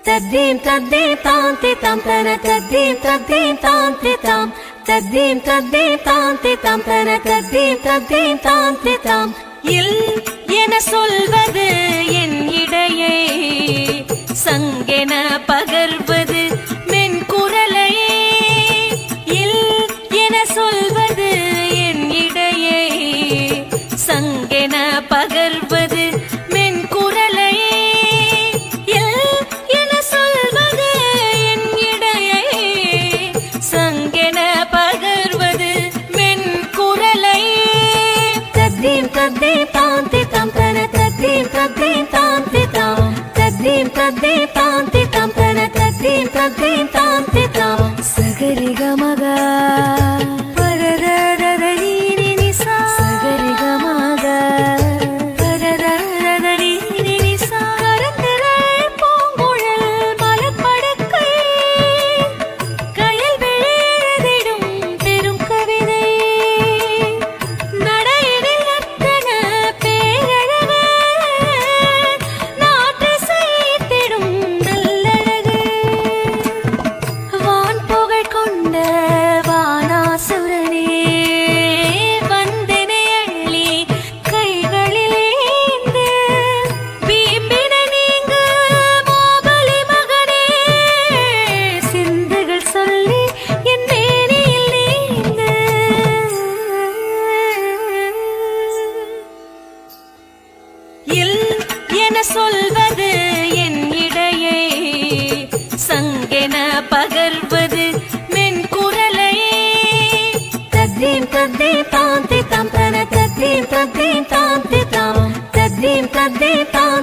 Tadim tadim tam te tam tana tadim tadim tam te tam tadim tadim tam te tam tana tadim tadim tam te tam இல் என சொல்வது என் இடையே சங்கென பகர்வது மென் குரலையே இல் என சொல்வது என் இடையே சங்கென பகர்வது மென் குரலையே இல் என சொல்வது என் இடையே சங்கென பகர்வது மென் குரலையே tadim tadim tam te tam tana tadim tadim tam te tam tadim tadim tam te tam tana tadim tadim tam te tam sagari gamaga parararari ni sa sagari gamaga parararari ni sa கரந்தரள் பூங்குழல் மலர்படுக்கை கயல் விழுதிடும் பெரும் கவிதை நடையினில் நர்த்தன பேரழகு நாற்று செய்திடும் நல்லழகு வான் புகழ் கொண்ட வானாசுரனே வந்தனை அள்ளி கைகளில் ஏந்து வீம்பினை நீங்கு மாபலி மகனே சிந்துகள் சொல்லி என் மேனியில் நீந்து இல் என சொல்வது என் இடையே சங்கென பகர்வது மென் குரலையே tadim tadim tam te tam tana tadim tadim tam te tam tadim tadim tam